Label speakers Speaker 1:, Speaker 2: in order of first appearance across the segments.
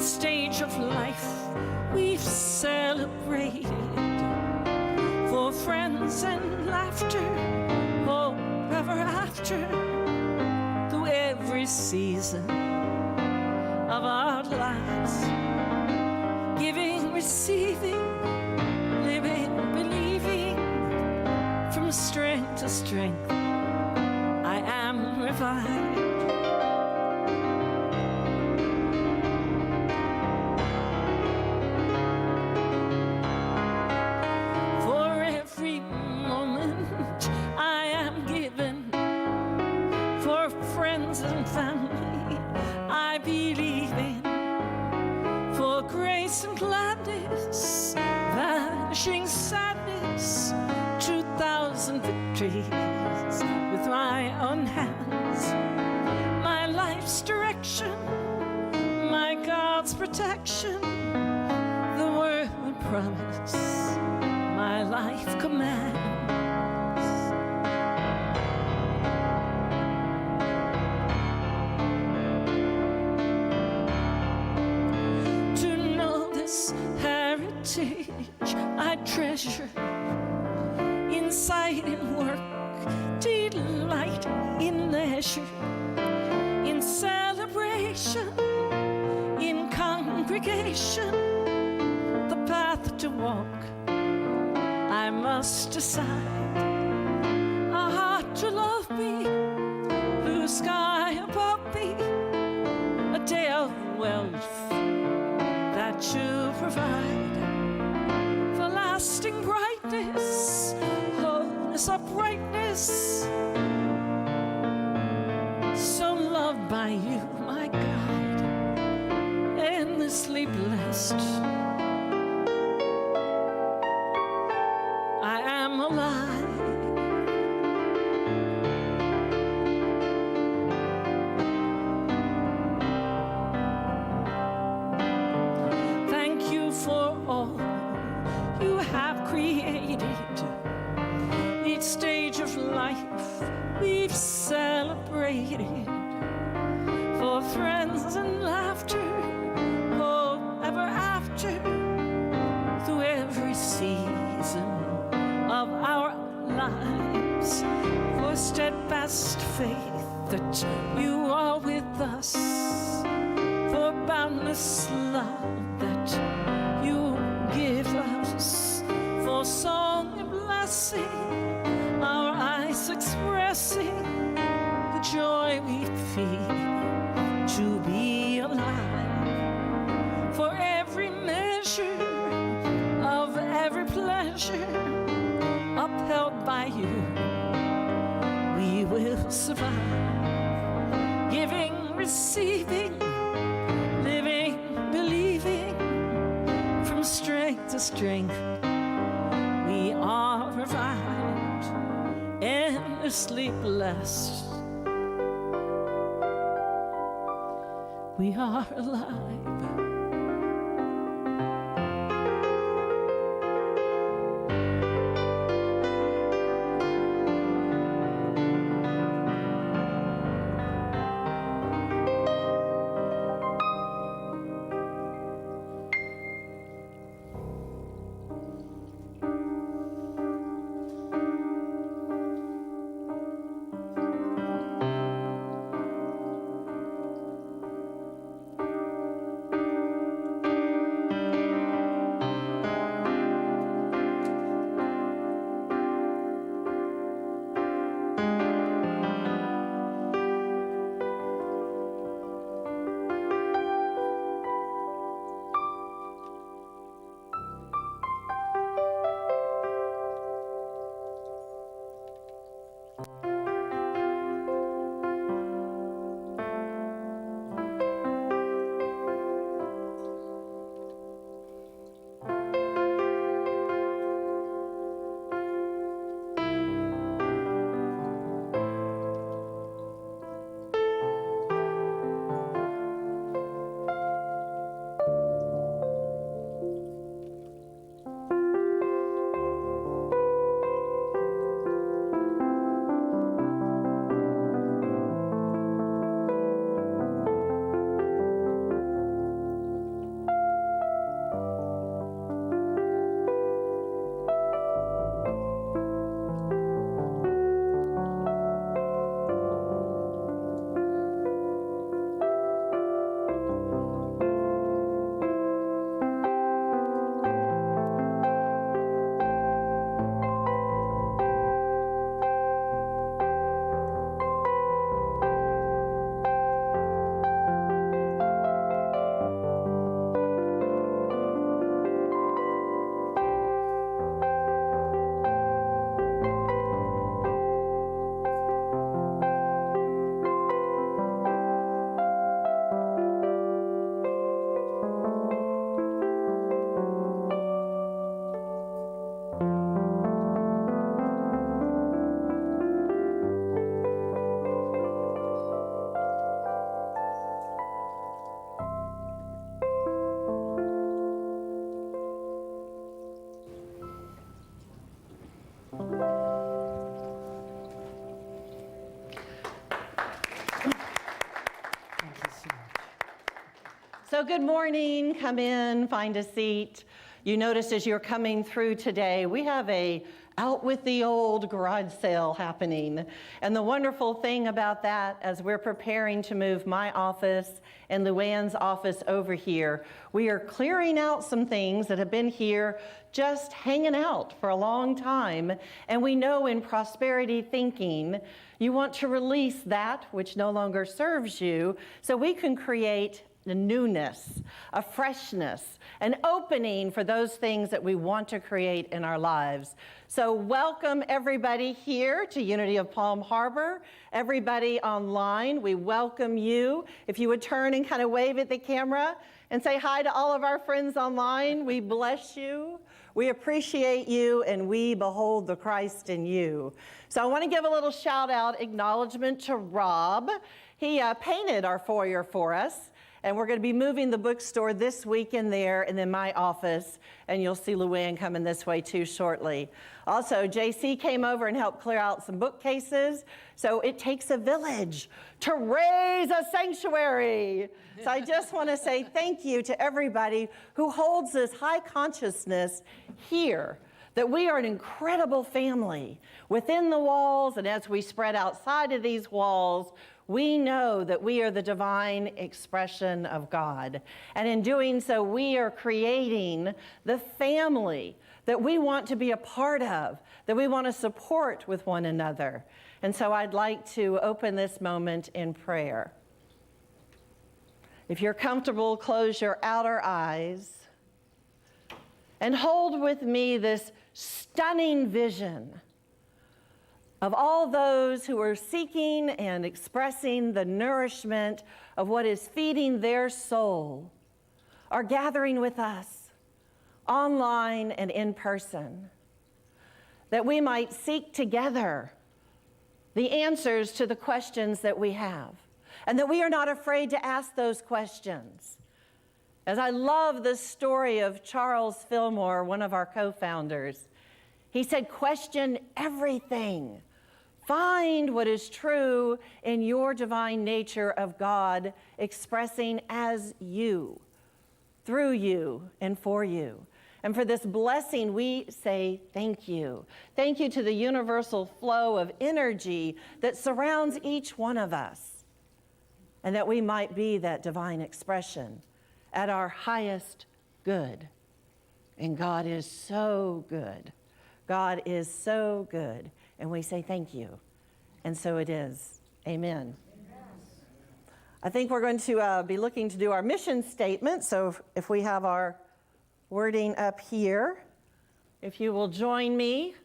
Speaker 1: stage of life we've celebrated, for friends and laughter, oh, ever after, through every season of our lives, giving, receiving, living, believing, from strength to strength, I am revived. And family I believe in, for grace and gladness, vanishing sadness, 2,000 victories with my own hands, my life's direction, my God's protection, the word promise, my life command. I treasure insight in work, delight in leisure, in celebration, in congregation, the path to walk I must decide, a heart to love me, blue sky above me, a day of wealth that you provide, lasting brightness, wholeness, uprightness, so loved by you, my God, endlessly blessed. I am alive. Thank you for all you have created, each stage of life we've celebrated, for friends and laughter, oh, ever after, through every season of our lives, for steadfast faith that you are with us, for boundless love that you give us, for song and blessing, our eyes expressing the joy we feel to be alive, for every measure of every pleasure upheld by you, we will survive, giving, receiving, living, believing, from strength to strength, we are revived, endlessly blessed. We are alive.
Speaker 2: Well, good morning. Come in, find a seat. You notice as you're coming through today, we have a out with the old garage sale happening. And the wonderful thing about that, as we're preparing to move my office and Luann's office over here, we are clearing out some things that have been here just hanging out for a long time. And we know in prosperity thinking, you want to release that which no longer serves you so we can create a newness, a freshness, an opening for those things that we want to create in our lives. So welcome everybody here to Unity of Palm Harbor. Everybody online, we welcome you. If you would turn and kind of wave at the camera and say hi to all of our friends online, we bless you. We appreciate you, and we behold the Christ in you. So I want to give a little shout out, acknowledgement to Rob. He painted our foyer for us. And we're going to be moving the bookstore this week in there and then my office. And you'll see Luann coming this way too shortly. Also, JC came over and helped clear out some bookcases. So it takes a village to raise a sanctuary. So I just want to say thank you to everybody who holds this high consciousness here, that we are an incredible family within the walls, and as we spread outside of these walls, we know that we are the divine expression of God. And in doing so, we are creating the family that we want to be a part of, that we want to support with one another. And so I'd like to open this moment in prayer. If you're comfortable, close your outer eyes and hold with me this stunning vision of all those who are seeking and expressing the nourishment of what is feeding their soul are gathering with us online and in person, that we might seek together the answers to the questions that we have, and that we are not afraid to ask those questions. As I love the story of Charles Fillmore, one of our co-founders, he said, question everything. Find what is true in your divine nature of God expressing as you, through you, and for you. And for this blessing, we say thank you. Thank you to the universal flow of energy that surrounds each one of us, and that we might be that divine expression at our highest good. And God is so good. God is so good. And we say thank you. And so it is. Amen. I think we're going to be looking to do our mission statement. So if we have our wording up here, if you will join me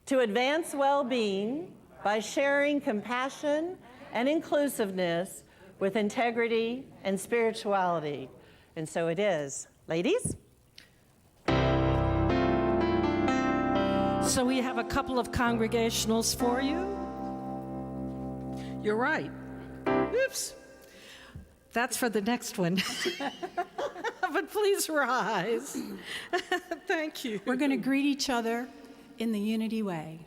Speaker 2: to advance well-being by sharing compassion and inclusiveness with integrity and spirituality. And so it is. Ladies?
Speaker 1: So we have a couple of congregationals for you. You're right. Oops. That's for the next one. But please rise. Thank you.
Speaker 3: We're going to greet each other in the Unity way.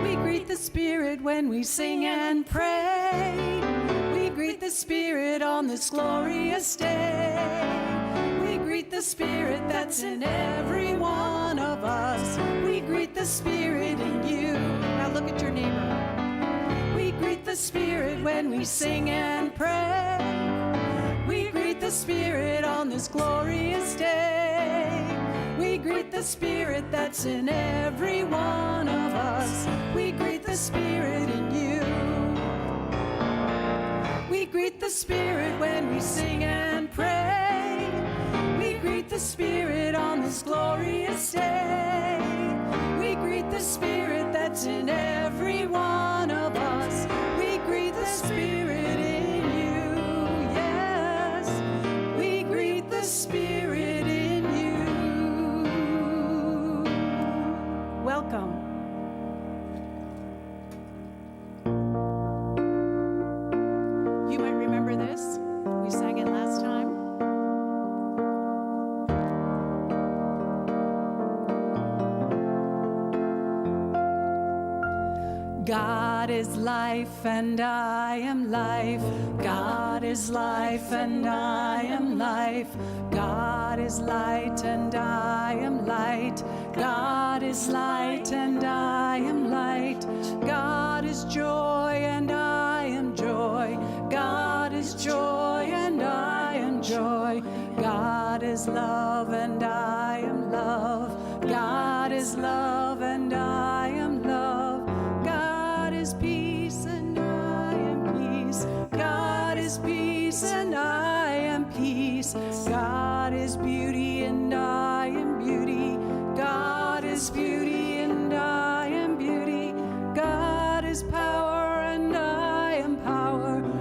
Speaker 3: We greet the Spirit when we sing and pray. We greet the Spirit on this glorious day. We greet the Spirit that's in every one of us. We greet the Spirit in you. Now look at your neighbor. We greet the Spirit when we sing and pray. We greet the Spirit on this glorious day. We greet the Spirit that's in every one of us. We greet the Spirit in you. We greet the Spirit when we sing and pray. We greet the Spirit on this glorious day. We greet the Spirit that's in every one of us. We greet the Spirit in you. Yes, we greet the Spirit in you. Welcome. You might remember this. We sang it last time. God is life and I am life. God is life and I am life. God is light and I am light. God is light and I am light. God is joy and I am joy. God is joy and I am joy. God is love and I am love. God is love and I am love. God is peace and I am peace. God is peace and I am peace. God is beauty and I am beauty. God is beauty